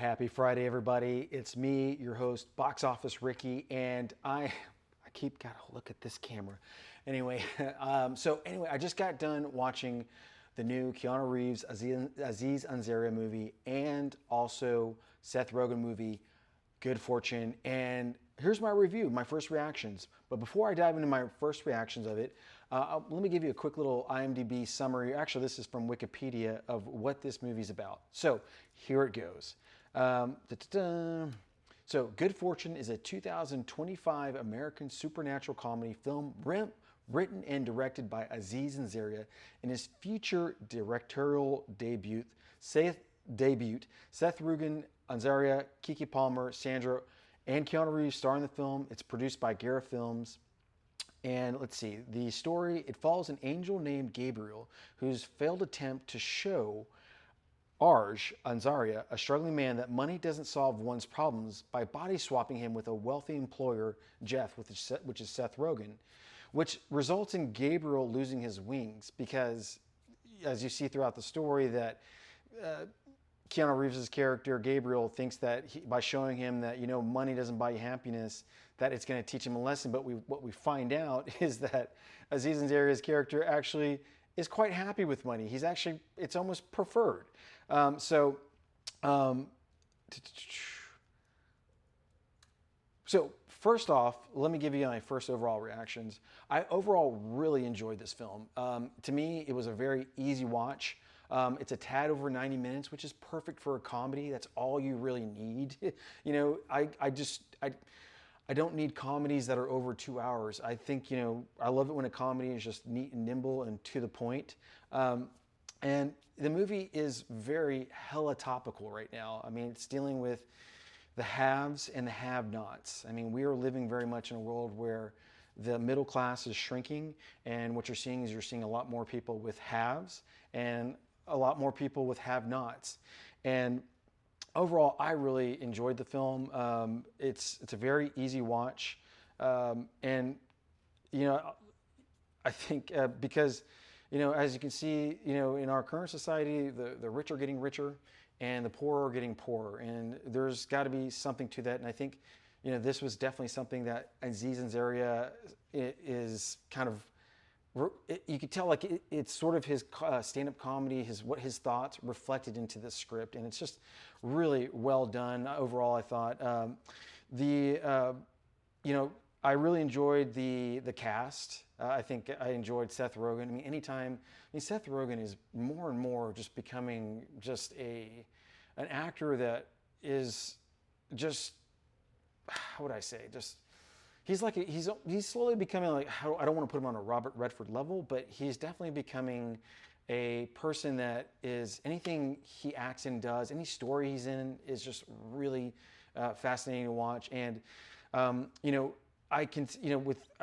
Happy Friday, everybody. It's me, your host, Box Office Ricky, and I keep gotta look at this camera. Anyway, I just got done watching the new Keanu Reeves, Aziz Ansari movie, and also Seth Rogen movie, Good Fortune. And here's my review, my first reactions. But before I dive into my first reactions of it, let me give you a quick little IMDb summary. Actually, this is from Wikipedia of what this movie's about. So here it goes. So, Good Fortune is a 2025 American supernatural comedy film written and directed by Aziz Ansari in his future directorial debut. Seth Rogen, Ansari, Keke Palmer, Sandra, and Keanu Reeves star in the film. It's produced by Gabriel Films. And let's see, the story, it follows an angel named Gabriel whose failed attempt to show Ansari, a struggling man, that money doesn't solve one's problems by body swapping him with a wealthy employer, Jeff, which is Seth Rogen, which results in Gabriel losing his wings because, as you see throughout the story, that Keanu Reeves' character, Gabriel, thinks that by showing him that, money doesn't buy you happiness, that it's going to teach him a lesson. But what we find out is that Aziz Ansari's character actually is quite happy with money. It's almost preferred. So first off, let me give you my first overall reactions. I overall really enjoyed this film. To me, it was a very easy watch. It's a tad over 90 minutes, which is perfect for a comedy. That's all you really need. I don't need comedies that are over 2 hours. I think, I love it when a comedy is just neat and nimble and to the point. And the movie is very hella topical right now. I mean, it's dealing with the haves and the have-nots. I mean, we are living very much in a world where the middle class is shrinking, and what you're seeing a lot more people with haves and a lot more people with have-nots. And overall, I really enjoyed the film. It's a very easy watch, and I think because as you can see, in our current society, the rich are getting richer, and the poor are getting poorer, and there's got to be something to that. And I think this was definitely something that Aziz Ansari is kind of. You could tell it's sort of his stand-up comedy, his thoughts reflected into the script, and it's just really well done overall. I thought I really enjoyed the cast. I think I enjoyed Seth Rogen. Seth Rogen is more and more just becoming just an actor that is just, how would I say, just. He's slowly becoming I don't want to put him on a Robert Redford level, but he's definitely becoming a person that is, anything he acts in, does, any story he's in is just really fascinating to watch. And I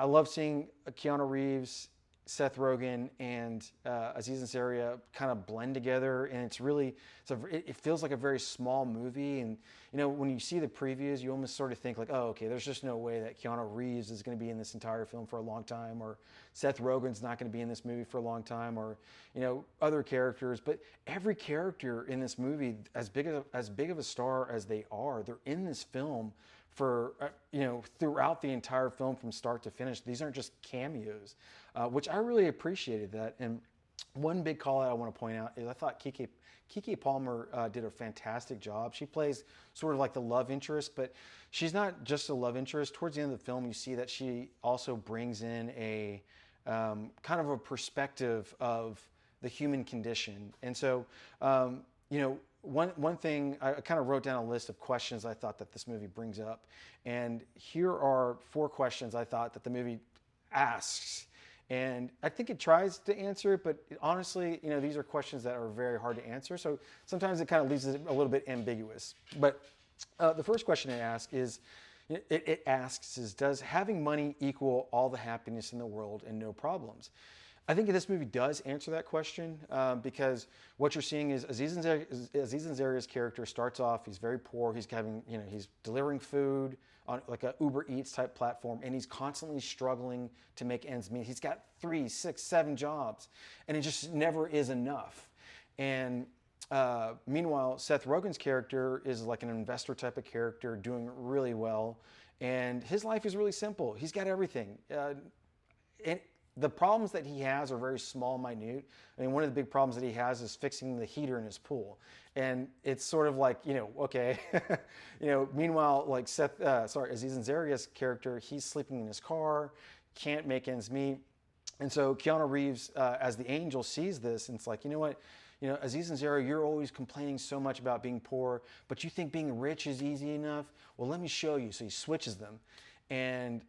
love seeing Keanu Reeves, Seth Rogen, and Aziz Ansari kind of blend together, and it feels like a very small movie. And when you see the previews, you almost sort of think oh, okay, there's just no way that Keanu Reeves is going to be in this entire film for a long time, or Seth Rogen's not going to be in this movie for a long time, or other characters. But every character in this movie, as big of a star as they are, they're in this film for throughout the entire film from start to finish. These aren't just cameos, which I really appreciated that. And one big call out I want to point out is I thought Keke Palmer did a fantastic job. She plays sort of like the love interest, but she's not just a love interest. Towards the end of the film, you see that she also brings in a kind of a perspective of the human condition. And so, one thing, I kind of wrote down a list of questions I thought that this movie brings up. And here are 4 questions I thought that the movie asks. And I think it tries to answer it, but honestly, these are questions that are very hard to answer. So sometimes it kind of leaves it a little bit ambiguous. But the first question it asks is, does having money equal all the happiness in the world and no problems? I think this movie does answer that question because what you're seeing is Aziz Ansari's character starts off, he's very poor, he's delivering food on like a Uber Eats type platform, and he's constantly struggling to make ends meet. He's got 3, 6, 7 jobs, and it just never is enough. And Meanwhile, Seth Rogen's character is like an investor type of character doing really well. And his life is really simple. He's got everything. And the problems that he has are very small, minute. I mean, one of the big problems that he has is fixing the heater in his pool. And it's sort of like, okay. Meanwhile, like Aziz Ansari's character, he's sleeping in his car, can't make ends meet. And so Keanu Reeves, as the angel, sees this, and it's like, you know what? Aziz Ansari, you're always complaining so much about being poor, but you think being rich is easy enough? Well, let me show you. So he switches them. And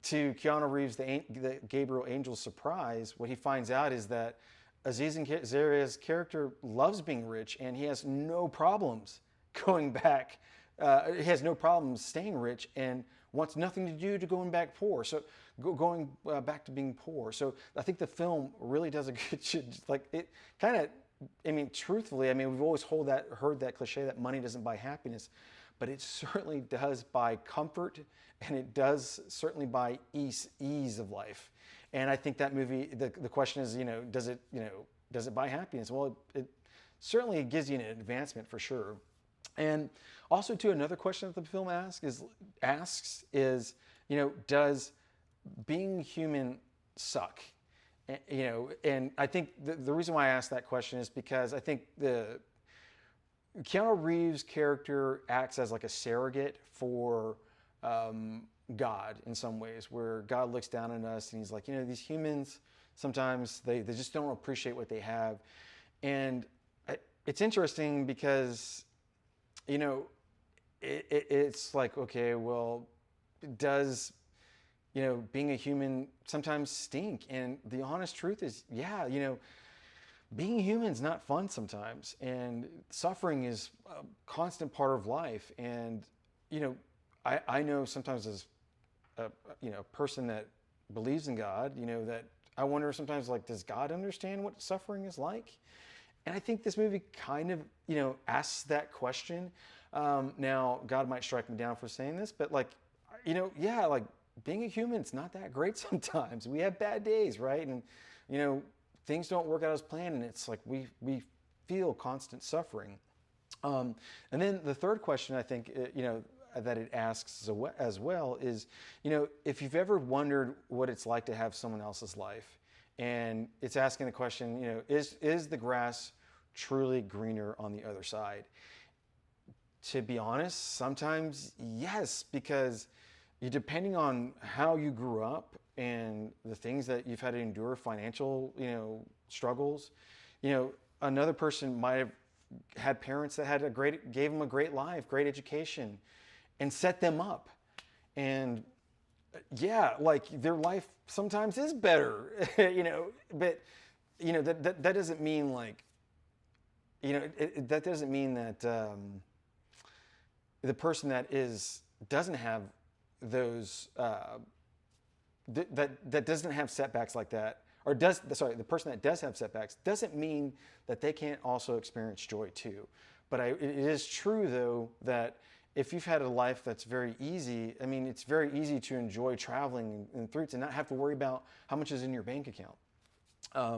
to Keanu Reeves, the Gabriel angel's surprise, what he finds out is that Aziz Ansari's character loves being rich, and he has no problems going back. He has no problems staying rich and wants nothing to do to going back poor. So going back to being poor. So I think the film really does a good job. Like it kind of, I mean, truthfully, I mean, we've always heard that cliche that money doesn't buy happiness, but it certainly does buy comfort, and it does certainly buy ease of life. And I think that movie, the question is, does it buy happiness? Well, it certainly gives you an advancement for sure. And also, too, another question that the film asks is, does being human suck? And I think the reason why I asked that question is because I think the Keanu Reeves' character acts as like a surrogate for God in some ways, where God looks down on us and he's like, these humans, sometimes they just don't appreciate what they have. And it's interesting because, it's like, okay, well, does, being a human sometimes stink? And the honest truth is, yeah, being human is not fun sometimes. And suffering is a constant part of life. And, I know sometimes as a person that believes in God, that I wonder sometimes, like, does God understand what suffering is like? And I think this movie kind of, asks that question. Now, God might strike me down for saying this, but like, yeah, like being a human, it's not that great sometimes. We have bad days, right? And, things don't work out as planned, and it's like we feel constant suffering. And then the third question I think, that it asks as well is, if you've ever wondered what it's like to have someone else's life, and it's asking the question, is the grass truly greener on the other side? To be honest, sometimes yes, because depending on how you grew up and the things that you've had to endure, financial, struggles, another person might have had parents that gave them a great life, great education, and set them up. And yeah, like their life sometimes is better, but that doesn't mean like, that doesn't mean that the person that doesn't have those that doesn't have setbacks like that, or the person that does have setbacks doesn't mean that they can't also experience joy too. But it is true though that if you've had a life that's very easy, I mean, it's very easy to enjoy traveling and through to not have to worry about how much is in your bank account.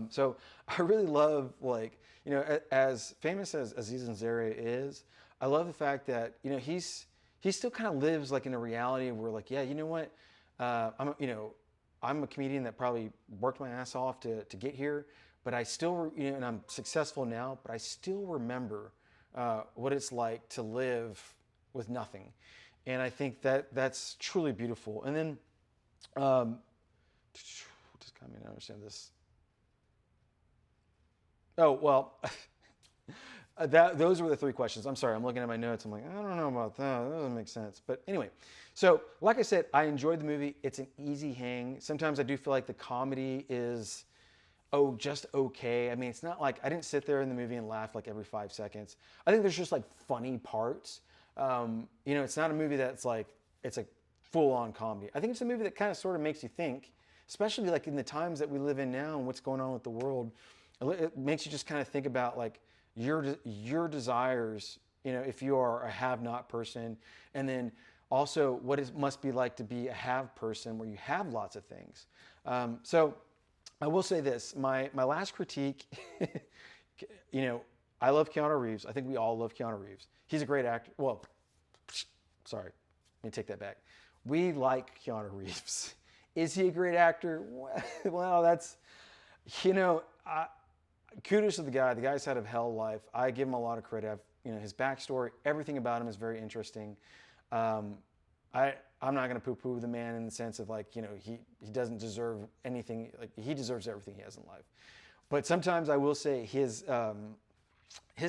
So I really love, like, as famous as Aziz Ansari is, I love the fact that, he still kind of lives like in a reality where, like, yeah, you know what, I'm a comedian that probably worked my ass off to get here, but I still, and I'm successful now, but I still remember what it's like to live with nothing. And I think that's truly beautiful. And then, just kind of understand this. Oh, well, those were the three questions. I'm sorry, I'm looking at my notes. I'm like, I don't know about that. That doesn't make sense. But anyway, so like I said, I enjoyed the movie. It's an easy hang. Sometimes I do feel like the comedy is, just okay. I mean, it's not like, I didn't sit there in the movie and laugh like every 5 seconds. I think there's just like funny parts. It's not a movie that's like, it's a full-on comedy. I think it's a movie that kind of sort of makes you think, especially like in the times that we live in now and what's going on with the world. It makes you just kind of think about like your desires, if you are a have-not person, and then also what it must be like to be a have person where you have lots of things. So I will say this, my last critique, I love Keanu Reeves. I think we all love Keanu Reeves. He's a great actor. Well, sorry, let me take that back. We like Keanu Reeves. Is he a great actor? Well, that's, you know, kudos to the guy. The guy's had a hell life. I give him a lot of credit. His backstory, everything about him is very interesting. I'm not going to poo-poo the man in the sense of like, he doesn't deserve anything. Like, he deserves everything he has in life. But sometimes I will say his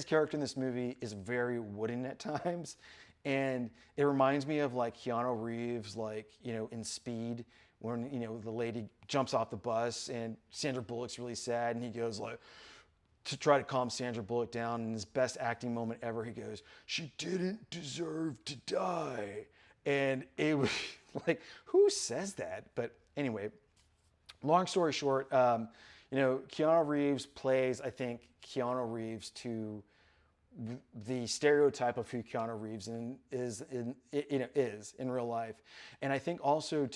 character in this movie is very wooden at times. And it reminds me of like Keanu Reeves, like, in Speed, when, the lady jumps off the bus and Sandra Bullock's really sad and he goes like, to try to calm Sandra Bullock down, in his best acting moment ever, he goes, "She didn't deserve to die." And it was like, who says that? But anyway, long story short, Keanu Reeves plays, I think, Keanu Reeves to the stereotype of who Keanu Reeves is in real life. And I think also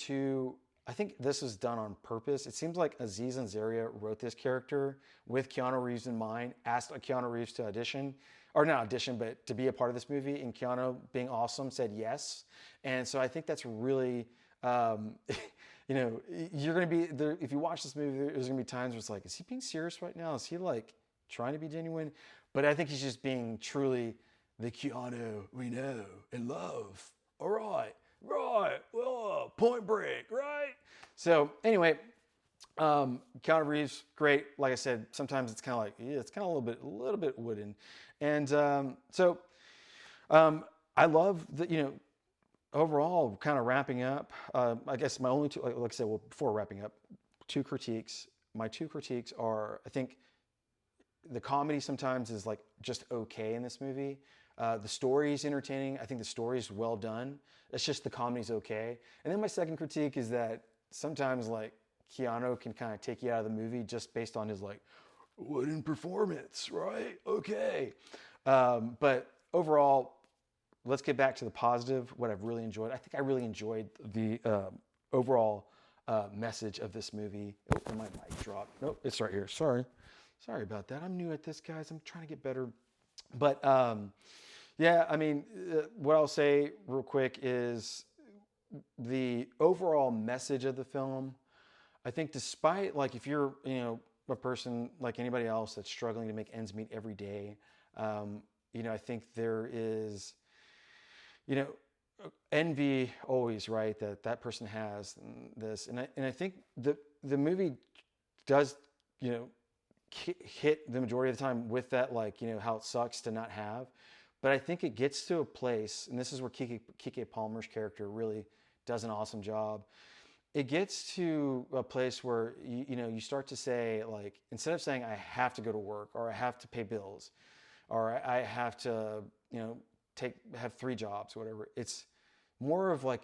I think this was done on purpose. It seems like Aziz Ansari wrote this character with Keanu Reeves in mind, asked Keanu Reeves to audition, or not audition, but to be a part of this movie, and Keanu, being awesome, said yes. And so I think that's really, you're going to be there. If you watch this movie, there's going to be times where it's like, is he being serious right now? Is he like trying to be genuine? But I think he's just being truly the Keanu we know and love. All right. Right, well, Point Break, right? So anyway, Keanu Reeves, great. Like I said, sometimes it's kind of like, it's kind of a little bit wooden. And I love that, overall, kind of wrapping up, I guess my only two, like I said, well, before wrapping up, two critiques. My two critiques are, I think the comedy sometimes is like just okay in this movie. The story is entertaining. I think the story is well done. It's just the comedy's okay. And then my second critique is that sometimes like Keanu can kind of take you out of the movie just based on his like wooden performance, right? Okay. But overall, let's get back to the positive, what I've really enjoyed. I think I really enjoyed the overall message of this movie. Oh, and my mic dropped. Nope, it's right here. Sorry about that. I'm new at this, guys. I'm trying to get better. But yeah, I mean, what I'll say real quick is the overall message of the film. I think despite, like, if you're, a person like anybody else that's struggling to make ends meet every day, I think there is, envy always, right? That person has this. And I think the movie does, hit the majority of the time with that, like, how it sucks to not have. But I think it gets to a place, and this is where Keke Palmer's character really does an awesome job. It gets to a place where you start to say, like, instead of saying I have to go to work, or I have to pay bills, or I have to have 3 jobs, whatever. It's more of like,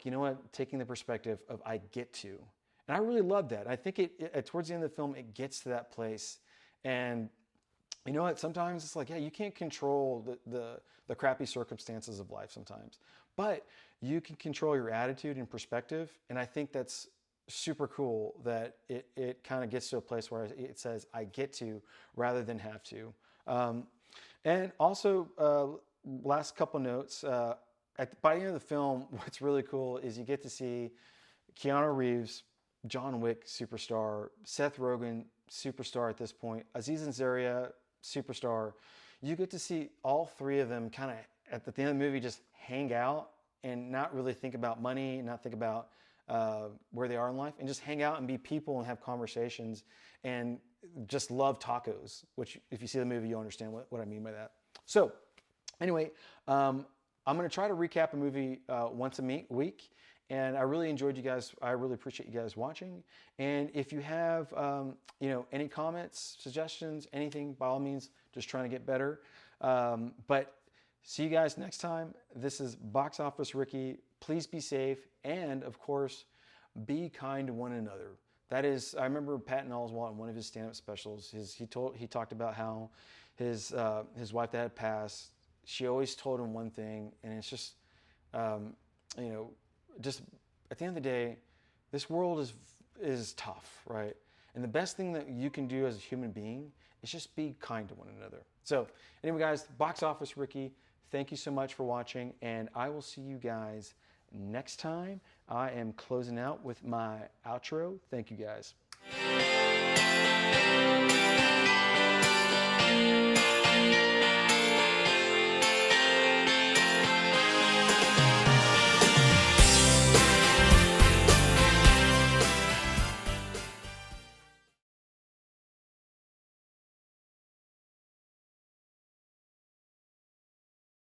taking the perspective of I get to, and I really love that. I think it towards the end of the film, it gets to that place. And you know what? Sometimes it's like, yeah, you can't control the crappy circumstances of life sometimes, but you can control your attitude and perspective. And I think that's super cool that it kind of gets to a place where it says, I get to, rather than have to. And also, last couple notes, by the end of the film, what's really cool is you get to see Keanu Reeves, John Wick superstar, Seth Rogen superstar at this point, Aziz Ansari superstar. You get to see all 3 of them kind of at the end of the movie just hang out and not really think about money, not think about where they are in life, and just hang out and be people and have conversations and just love tacos, which if you see the movie, you'll understand what I mean by that. So anyway, I'm going to try to recap a movie once a week. And I really enjoyed you guys. I really appreciate you guys watching. And if you have, any comments, suggestions, anything, by all means, just trying to get better. But see you guys next time. This is Box Office Ricky. Please be safe. And of course, be kind to one another. That is, I remember Patton Oswalt in one of his stand-up specials. He talked about how his wife that had passed, she always told him one thing, and it's just, just at the end of the day, this world is tough, right? And the best thing that you can do as a human being is just be kind to one another. So anyway, guys, Box Office Ricky, thank you so much for watching, and I will see you guys next time. I am closing out with my outro. Thank you, guys.